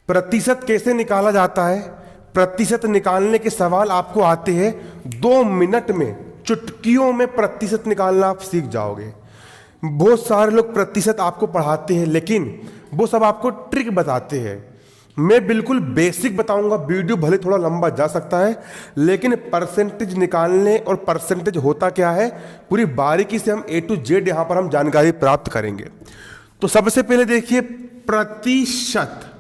प्रतिशत कैसे निकाला जाता है? प्रतिशत निकालने के सवाल आपको आते हैं 2 मिनट में, चुटकियों में प्रतिशत निकालना आप सीख जाओगे। बहुत सारे लोग प्रतिशत आपको पढ़ाते हैं, लेकिन वो सब आपको ट्रिक बताते हैं। मैं बिल्कुल बेसिक बताऊंगा। वीडियो भले थोड़ा लंबा जा सकता है, लेकिन परसेंटेज निकालने और परसेंटेज होता क्या है पूरी बारीकी से हम A to Z यहां पर हम जानकारी प्राप्त करेंगे। तो सबसे पहले देखिए प्रतिशत।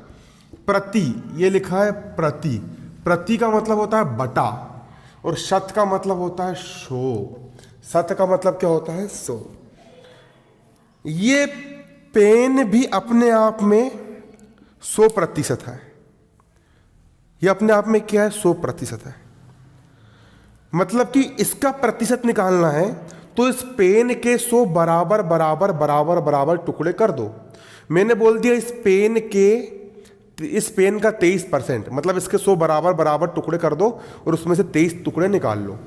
प्रति, ये लिखा है प्रति। प्रति का मतलब होता है बटा, और शत का मतलब होता है 100। शत का मतलब क्या होता है? 100। ये पेन भी अपने आप में 100% है। ये अपने आप में क्या है? 100% है। मतलब कि इसका प्रतिशत निकालना है तो इस पेन के 100 बराबर बराबर बराबर बराबर टुकड़े कर दो। मैंने बोल दिया इस पेन का 23%, मतलब इसके 100 बराबर बराबर टुकड़े कर दो और उसमें से 23 टुकड़े निकाल लो।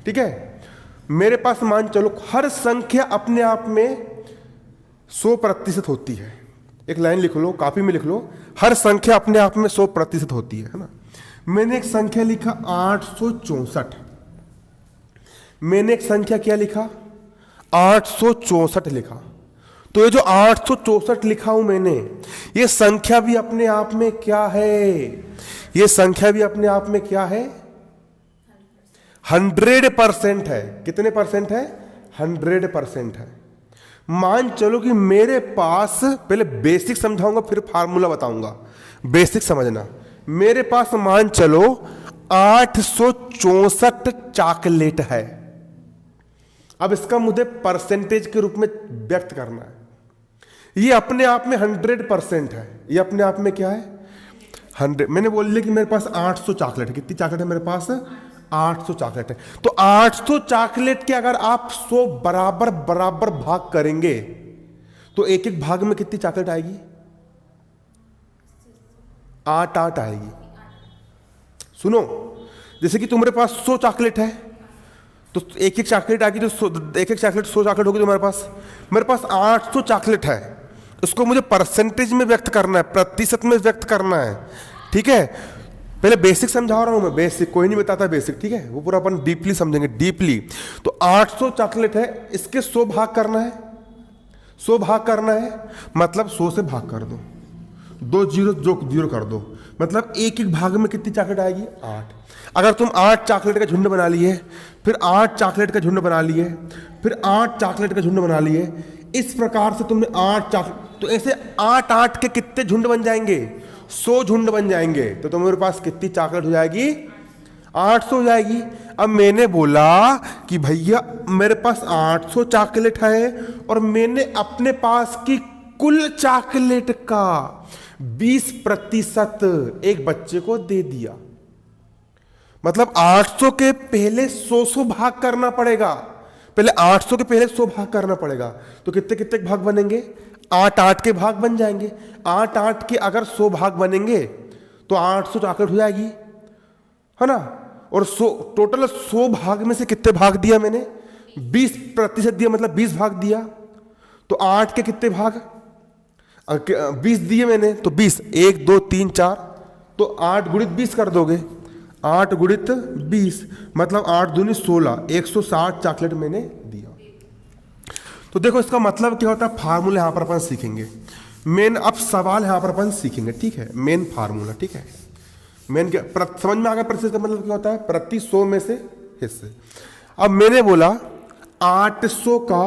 ठीक है। मेरे पास मान चलो हर संख्या अपने आप में 100% होती है। एक लाइन लिख लो, कॉपी में लिख लो, हर संख्या अपने आप में 100% होती है ना। मैंने एक संख्या लिखा 864। मैंने एक संख्या क्या लिखा? 864 लिखा। तो ये जो 864 लिखा हूं मैंने, ये संख्या भी अपने आप में क्या है? ये संख्या भी अपने आप में क्या है? 100% है। कितने परसेंट है? 100% है। मान चलो कि मेरे पास, पहले बेसिक समझाऊंगा फिर फार्मूला बताऊंगा, बेसिक समझना। मेरे पास मान चलो 864 चॉकलेट है। अब इसका मुझे परसेंटेज के रूप में व्यक्त करना है। ये अपने आप में 100% है। ये अपने आप में क्या है? 100। मैंने बोल लिया कि मेरे पास 800 चॉकलेट है। कितनी चॉकलेट है मेरे पास? 800 चॉकलेट है। तो 800 चॉकलेट के अगर आप 100 बराबर बराबर भाग करेंगे तो एक एक भाग में कितनी चॉकलेट आएगी? 8 आएगी। सुनो, जैसे कि तुम्हारे पास 100 चॉकलेट है तो एक एक चॉकलेट आएगी, तो एक एक चॉकलेट 100 चॉकलेट होगी। तो मेरे पास 800 चॉकलेट है। इसको मुझे परसेंटेज में व्यक्त करना है, प्रतिशत में व्यक्त करना है। ठीक है। पहले बेसिक समझा रहा हूं मैं, बेसिक कोई नहीं बताता बेसिक। ठीक है, वो पूरा अपन डीपली समझेंगे, डीपली। तो 800 चॉकलेट है, इसके 100 भाग करना है। 100 भाग करना है मतलब 100 से भाग कर दो, 2 जीरो जो 0 कर दो, मतलब एक एक भाग में कितनी चॉकलेट आएगी? 8। अगर तुम 8 चॉकलेट का झुंड बना लिए, फिर 8 चॉकलेट का झुंड बना लिए, फिर 8 चॉकलेट का झुंड बना लिए, इस प्रकार से तुमने 8 चॉकलेट, तो ऐसे 8 के कितने झुंड बन जाएंगे? 100 झुंड बन जाएंगे। तो तुम्हारे पास कितनी चॉकलेट हो जाएगी? 800 हो जाएगी। अब मैंने बोला कि भैया मेरे पास 800 चॉकलेट है और मैंने अपने पास की कुल चॉकलेट का 20% एक बच्चे को दे दिया। मतलब 800 के पहले 100 भाग करना पड़ेगा। पहले 800 के पहले 100 भाग करना पड़ेगा। तो कितने कितने भाग बनेंगे? 8 के भाग बन जाएंगे। 8 के अगर 100 भाग बनेंगे तो 800 चॉकलेट हो जाएगी, है ना। और 100 टोटल 100 भाग में से कितने भाग दिया मैंने? 20% दिया, मतलब 20 भाग दिया। तो 8 के कितने भाग? 20 दिए मैंने, तो 20, 1 2 3 4, तो 8 गुणित 20 कर दोगे। 8 गुणित 20 मतलब 8 दूनी 16, 160 चॉकलेट मैंने दिया। तो देखो इसका मतलब क्या होता है, फार्मूला यहां पर अपन सीखेंगे। मेन अब सवाल यहां पर अपन सीखेंगे। ठीक है, मेन फार्मूला। ठीक है, मेन क्या समझ में आ गया? प्रतिशत का मतलब क्या होता है? प्रति 100 में से हिस्से। अब मैंने बोला 800 का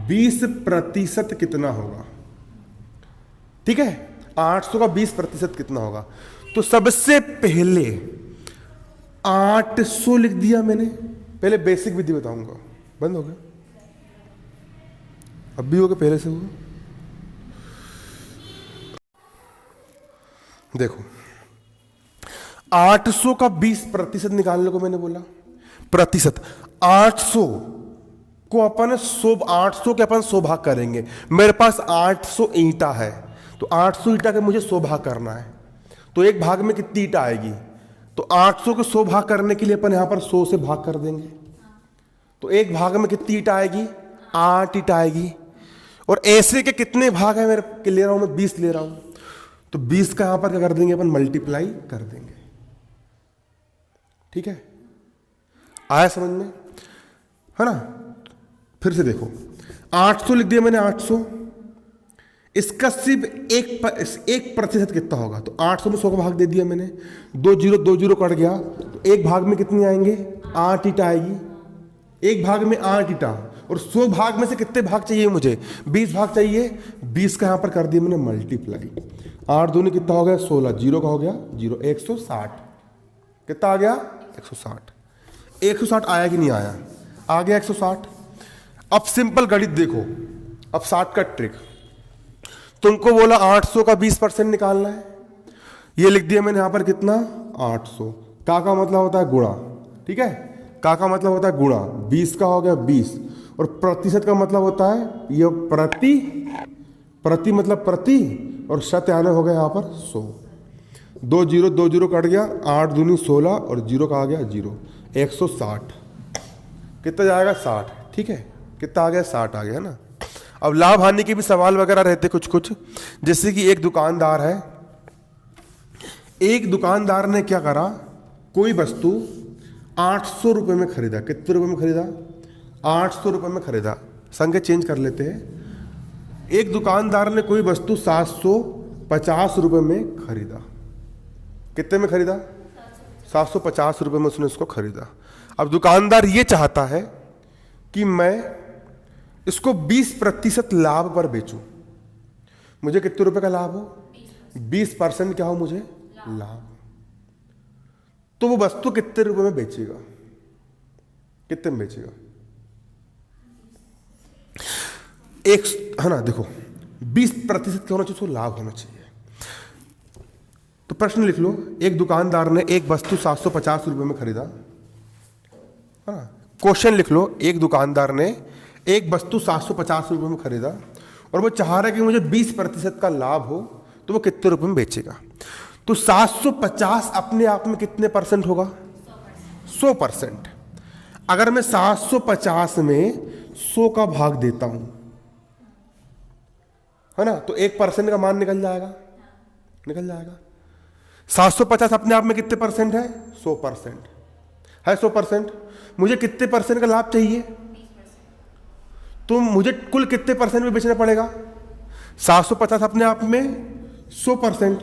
20% कितना होगा? ठीक है, 800 का 20% कितना होगा? तो सबसे पहले 800 लिख दिया मैंने। पहले बेसिक विधि बताऊंगा। बंद हो गया? अब भी हो गया? पहले से हुआ? देखो 800 का 20% निकालने को मैंने बोला। प्रतिशत 800 को अपन 800 के अपन 100 भाग करेंगे। मेरे पास 800 ईंटा है, तो 800 ईंटा के मुझे 100 भाग करना है। तो एक भाग में कितनी ईंटा आएगी? तो 800 को 100 भाग करने के लिए अपन यहां पर 100 से भाग कर देंगे। तो एक भाग में कितनी ईंटा आएगी? 8 ईंटा आएगी। और ऐसे के कितने भाग है मेरे के ले रहा हूं मैं, 20 ले रहा हूं, तो 20 का यहां पर क्या कर देंगे अपन, मल्टीप्लाई कर देंगे। ठीक है, आया समझ में, है ना। फिर से देखो 800 लिख दिया मैंने, 800, इसका सिर्फ 1% कितना होगा, तो 800 में 100 का भाग दे दिया मैंने, 2 जीरो कट गया, तो एक भाग में कितनी आएंगे, 8 ईटा आएगी, एक भाग में 8 ईटा, और 100 भाग में से कितने भाग चाहिए मुझे, 20 भाग चाहिए, 20 का यहां पर कर दिया मैंने मल्टीप्लाई, 8 दूनी कितना हो गया 16, जीरो का हो गया जीरो, 160, कितना आ गया 160, 160 आया कि नहीं आया, आ गया 160। अब सिंपल गणित देखो, अब शॉर्टकट ट्रिक, तुमको बोला 800 का 20% निकालना है, ये लिख दिया मैंने यहां पर कितना 800, का मतलब होता है गुणा, ठीक है, का मतलब होता है गुणा, 20 का हो गया 20, और प्रतिशत का मतलब होता है ये प्रति मतलब प्रति, और शत आने हो गया यहां पर 100, 2 जीरो कट गया, 8 दूनी 16, और जीरो का आ गया जीरो, 160, कितना जाएगा 60, ठीक है, कितना आ गया 60 आ गया, है ना। अब लाभ हानि के भी सवाल वगैरह रहते कुछ कुछ, जैसे कि एक दुकानदार है, एक दुकानदार ने क्या करा, कोई वस्तु 800 रुपये में खरीदा, कितने रुपये में खरीदा, 800 रुपये में खरीदा, संख्या चेंज कर लेते हैं, एक दुकानदार ने कोई वस्तु 750 रुपये में खरीदा, कितने में खरीदा, 750 रुपये में उसने उसको खरीदा। अब दुकानदार ये चाहता है कि मैं इसको 20% लाभ पर बेचूं, मुझे कितने रुपए का लाभ हो, 20% क्या हो मुझे लाभ, तो वो वस्तु कितने रुपए में बेचेगा, कितने में बेचेगा, एक, है ना। देखो 20% क्या होना चाहिए, उसको लाभ होना चाहिए। तो प्रश्न लिख लो, एक दुकानदार ने एक वस्तु 750 रुपये में खरीदा, है ना। क्वेश्चन लिख लो, एक दुकानदार ने एक वस्तु 750 रुपये में खरीदा, और वो चाह रहा है कि मुझे 20% का लाभ हो, तो वो कितने रुपए में बेचेगा। तो 750 अपने आप में कितने परसेंट होगा, 100%। अगर मैं 750 में 100 का भाग देता हूं, है ना, तो 1% का मान निकल जाएगा, निकल जाएगा। 750 अपने आप में कितने परसेंट है, 100% है, 100%। मुझे कितने परसेंट का लाभ चाहिए, तो मुझे कुल कितने परसेंट में बेचना पड़ेगा, 750 अपने आप में 100%,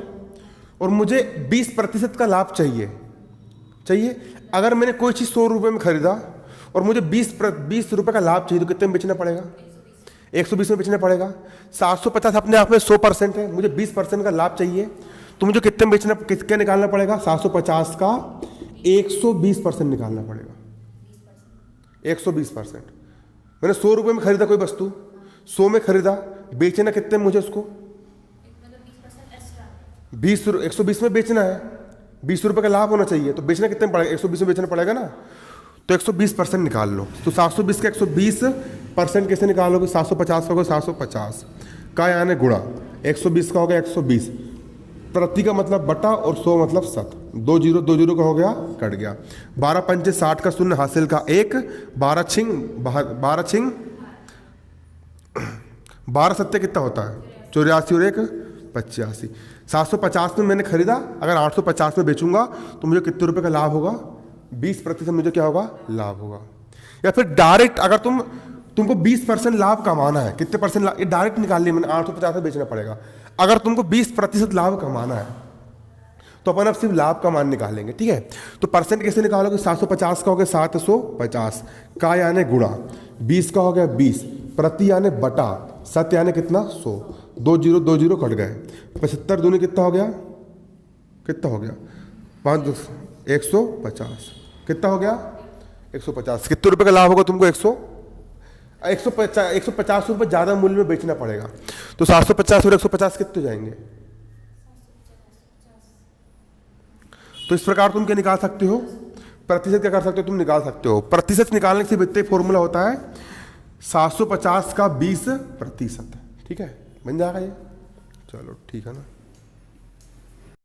और मुझे 20% का लाभ चाहिए। अगर मैंने कोई चीज 100 रुपये में खरीदा और मुझे 20 रुपये का लाभ चाहिए, तो कितने में बेचना पड़ेगा, 120 में बेचना पड़ेगा। 750 अपने आप में 100% है, मुझे 20% का लाभ चाहिए, तो मुझे कितने में बेचना, क्या निकालना पड़ेगा, 750 का 120% निकालना पड़ेगा, 120%। मैंने 100 रुपये में खरीदा कोई वस्तु, 100 में खरीदा, बेचना कितने में मुझे उसको, 120 में बेचना है, 20 रुपये का लाभ होना चाहिए, तो बेचना कितने में पड़ेगा, 120 में बेचना पड़ेगा ना, तो 120% निकाल लो। तो 720 का 120% कैसे निकालोगे, 750 का होगा 750 का यानी गुणा, 120 का होगा 120, प्रति का मतलब बटा, और 100 मतलब शत, 2 जीरो का हो गया, कट गया, 12 पंचे 60 का शून्य, हासिल का 1, 12 सत्ते कितना होता है, 84 और 1 85। 750 में मैंने खरीदा, अगर 850 में बेचूंगा तो मुझे कितने रुपए का लाभ होगा, 20% मुझे क्या होगा, लाभ होगा। या फिर डायरेक्ट, अगर तुमको 20% लाभ कमाना है, कितने परसेंट लाभ, ये डायरेक्ट निकाल लिया मैंने, 850 में बेचना पड़ेगा। अगर तुमको 20% लाभ कमाना है, तो अपन अब सिर्फ लाभ का मान निकालेंगे, ठीक है। तो परसेंट कैसे निकालोगे, 750 का हो गया 750, का यानी गुणा, 20 का हो गया 20, प्रति यानी बटा, सत यानी कितना 100, 2 जीरो कट गए, 75 दूनी कितना हो गया, कितना हो गया 5 150, कितना हो गया 150। कितने रुपए का लाभ होगा तुमको, 150 रुपये ज्यादा मूल्य में बेचना पड़ेगा। तो 750 और 150 कितने जाएंगे, तो इस प्रकार तुम क्या निकाल सकते हो, प्रतिशत क्या कर सकते हो, तुम निकाल सकते हो। प्रतिशत निकालने से इतना फॉर्मूला होता है 750 का 20%, ठीक है, बन जाएगा ये, चलो ठीक है ना।